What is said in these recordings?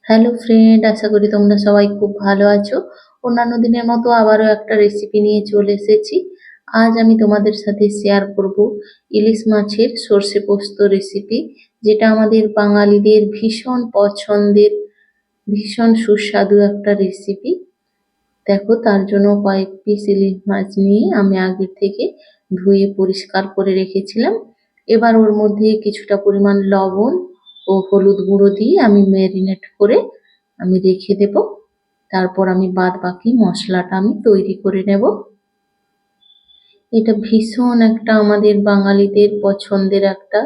Hello friend, আশা করি তোমরা সবাই খুব ভালো আছো। অন্যান্য দিনের মতো আবারও একটা রেসিপি নিয়ে চলে এসেছি। আজ আমি তোমাদের সাথে শেয়ার করব ইলিশ মাছের সর্ষে পোস্ত রেসিপি, যেটা আমাদের বাঙালিদের ভীষণ পছন্দের, ভীষণ সুস্বাদু একটা রেসিপি। দেখো, তার জন্য কয়েক পিস ইলিশ মাছ নিয়ে আমি আগে থেকে ধুয়ে পরিষ্কার করে রেখেছিলাম। এবার ওর মধ্যে কিছুটা পরিমাণ লবণ ও হলুদ গুঁড়ো দিয়ে আমি ম্যারিনেট করে আমি রেখে দেব। তারপর আমি বাদ বাকি মশলাটা আমি তৈরি করে নেব। এটা ভীষণ একটা আমাদের বাঙালিদের পছন্দের একটা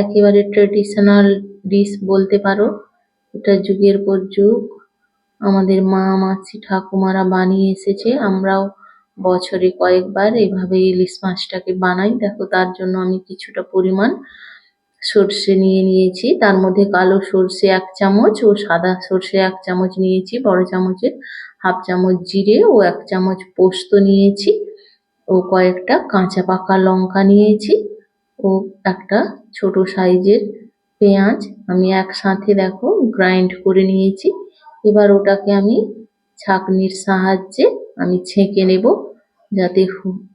একেবারে ট্রেডিশনাল ডিশ বলতে পারো। এটা যুগের পর যুগ আমাদের মা মাসি ঠাকুমারা বানিয়ে এসেছে। আমরাও বছরে কয়েকবার এভাবে ইলিশ মাছটাকে বানাই। দেখো, তার জন্য আমি কিছুটা পরিমাণ সর্ষে নিয়ে নিয়েছি। তার মধ্যে কালো সর্ষে 1 চামচ ও সাদা সর্ষে 1 চামচ নিয়েছি। বড় চামচের হাফ চামচ জিরে ও 1 চামচ পোস্ত নিয়েছি ও কয়েকটা কাঁচা পাকা লঙ্কা নিয়েছি ও একটা ছোট সাইজের পেঁয়াজ আমি একসাথে দেখো গ্রাইন্ড করে নিয়েছি। এবার ওটাকে আমি ছাঁকনির সাহায্যে আমি ছেঁকে নেব, যাতে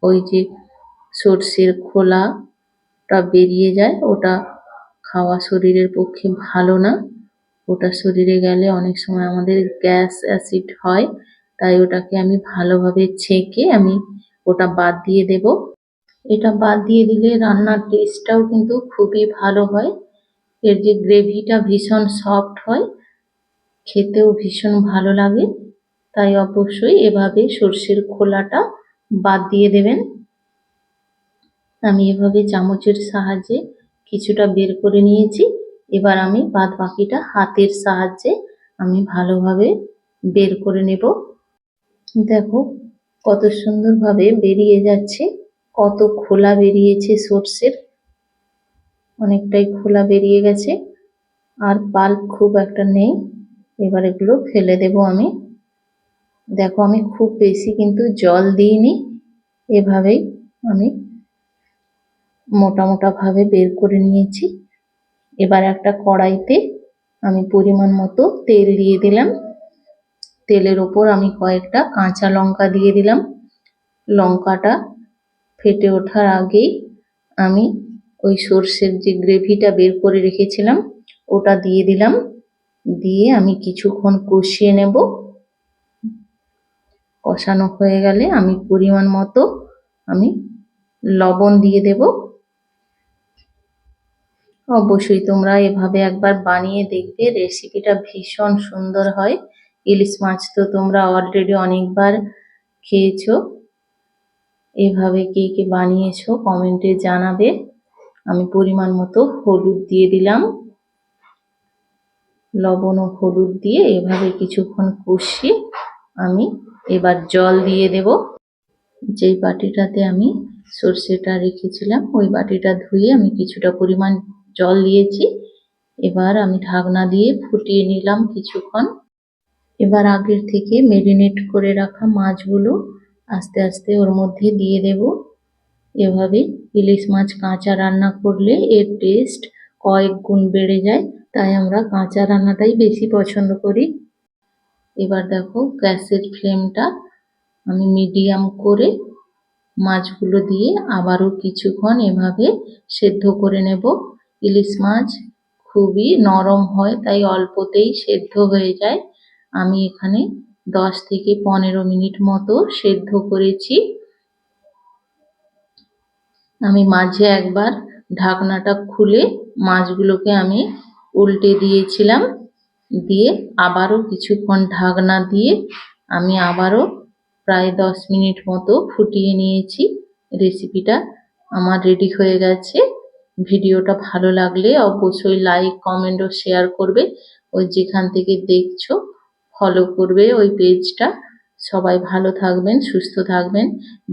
ওই যে সর্ষের খোলাটা বেরিয়ে যায়। ওটা খাওয়া শরীরের পক্ষে ভালো না। ওটা শরীরে গেলে অনেক সময় আমাদের গ্যাস অ্যাসিড হয়। তাই ওটাকে আমি ভালোভাবে ছেঁকে আমি ওটা বাদ দিয়ে দেব। এটা বাদ দিয়ে দিলে রান্নার টেস্টটাও কিন্তু খুবই ভালো হয়। এর যে গ্রেভিটা ভীষণ সফট হয়, খেতেও ভীষণ ভালো লাগে। তাই অবশ্যই এভাবে সর্ষের খোলাটা বাদ দিয়ে দেবেন। আমি এভাবে চামচের সাহায্যে কিছুটা বের করে নিয়েছি। এবার আমি বাদ বাকিটা হাতের সাহায্যে আমি ভালোভাবে বের করে নেব। দেখো কত সুন্দরভাবে বেরিয়ে যাচ্ছে, কত খোলা বেরিয়েছে সর্ষের, অনেকটাই খোলা বেরিয়ে গেছে, আর পাল্প খুব একটা নেই। এবার এগুলো ফেলে দেব আমি। দেখো, আমি খুব বেশি কিন্তু জল দিইনি, এভাবেই আমি মোটা মোটা ভাবে বের করে নিয়েছি। এবার একটা কড়াইতে আমি পরিমাণ মতো তেল দিয়ে দিলাম। তেলের ওপর আমি কয়েকটা কাঁচা লঙ্কা দিয়ে দিলাম। লঙ্কাটা ফেটে ওঠার আগেই আমি ওই সর্ষের যে গ্রেভিটা বের করে রেখেছিলাম ওটা দিয়ে দিলাম। দিয়ে আমি কিছুক্ষণ কষিয়ে নেব। কষানো হয়ে গেলে আমি পরিমাণ মতো আমি লবণ দিয়ে দেব। অবশ্যই তোমরা এভাবে একবার বানিয়ে দেখবে, রেসিপিটা ভীষণ সুন্দর হয়। ইলিশ মাছ তো তোমরা অলরেডি অনেকবার খেয়েছো। এভাবে কে কে বানিয়েছো কমেন্টে জানাবে। আমি পরিমাণ মতো হলুদ দিয়ে দিলাম। লবণ ও হলুদ দিয়ে এভাবে কিছুক্ষণ কষিয়ে আমি এবার জল দিয়ে দেব। যেই বাটিটাতে আমি সর্ষেটা রেখেছিলাম ওই বাটিটা ধুয়ে আমি কিছুটা পরিমাণ জল দিয়েছি। এবার আমি ঢাকনা দিয়ে ফুটিয়ে নিলাম কিছুক্ষণ। এবার আগের থেকে ম্যারিনেট করে রাখা মাছগুলো আস্তে আস্তে ওর মধ্যে দিয়ে দেব। এভাবে ইলিশ মাছ কাঁচা রান্না করলে এর টেস্ট কয়েক গুণ বেড়ে যায়। তাই আমরা কাঁচা রান্নাটাই বেশি পছন্দ করি। এবার দেখো, গ্যাসের ফ্লেমটা আমি মিডিয়াম করে মাছগুলো দিয়ে আবারও কিছুক্ষণ এভাবে সেদ্ধ করে নেব। ইলিশ মাছ খুবই নরম হয়, তাই অল্পতেই সেদ্ধ হয়ে যায়। আমি এখানে 10 থেকে 15 মিনিট মতো সেদ্ধ করেছি। আমি মাঝে একবার ঢাকনাটা খুলে মাছগুলোকে আমি উল্টে দিয়েছিলাম। দিয়ে আবারও কিছুক্ষণ ঢাকনা দিয়ে আমি আবারও প্রায় 10 মিনিট মতো ফুটিয়ে নিয়েছি। রেসিপিটা আমার রেডি হয়ে গেছে। ভিডিওটা ভালো লাগলে অবশ্যই লাইক কমেন্ট ও শেয়ার করবে। ওই যেখান থেকে দেখছো ফলো করবে ওই পেজটা। সবাই ভালো থাকবেন, সুস্থ থাকবেন।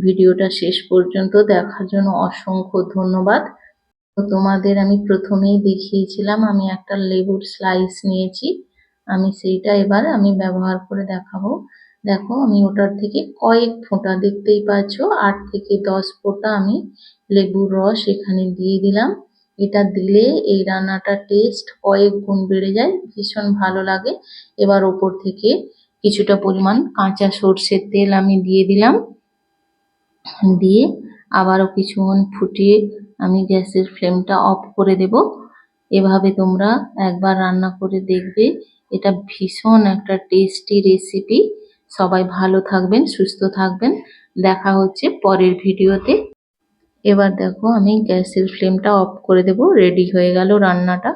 ভিডিওটা শেষ পর্যন্ত দেখার জন্য অসংখ্য ধন্যবাদ। তো তোমাদের আমি প্রথমেই দেখিয়েছিলাম আমি একটা লেবুর স্লাইস নিয়েছি। আমি সেইটা এবার আমি ব্যবহার করে দেখাবো। দেখো, আমি ওটার থেকে কয়েক ফোঁটা, দেখতেই পাচ্ছ 8 থেকে 10 ফোঁটা আমি লেবুর রস এখানে দিয়ে দিলাম। এটা দিলে এই রান্নাটার টেস্ট কয়েক গুণ বেড়ে যায়, ভীষণ ভালো লাগে। এবার ওপর থেকে কিছুটা পরিমাণ কাঁচা সর্ষের তেল আমি দিয়ে দিলাম। দিয়ে আবারও কিছুক্ষণ ফুটিয়ে আমি গ্যাসের ফ্লেমটা অফ করে দেব। এভাবে তোমরা একবার রান্না করে দেখবে, এটা ভীষণ একটা টেস্টি রেসিপি। সবাই ভালো থাকবেন, সুস্থ থাকবেন। দেখা হচ্ছে পরের ভিডিওতে। এবার দেখো আমি গ্যাসের ফ্লেমটা অফ করে দেব, রেডি হয়ে গেল রান্নাটা।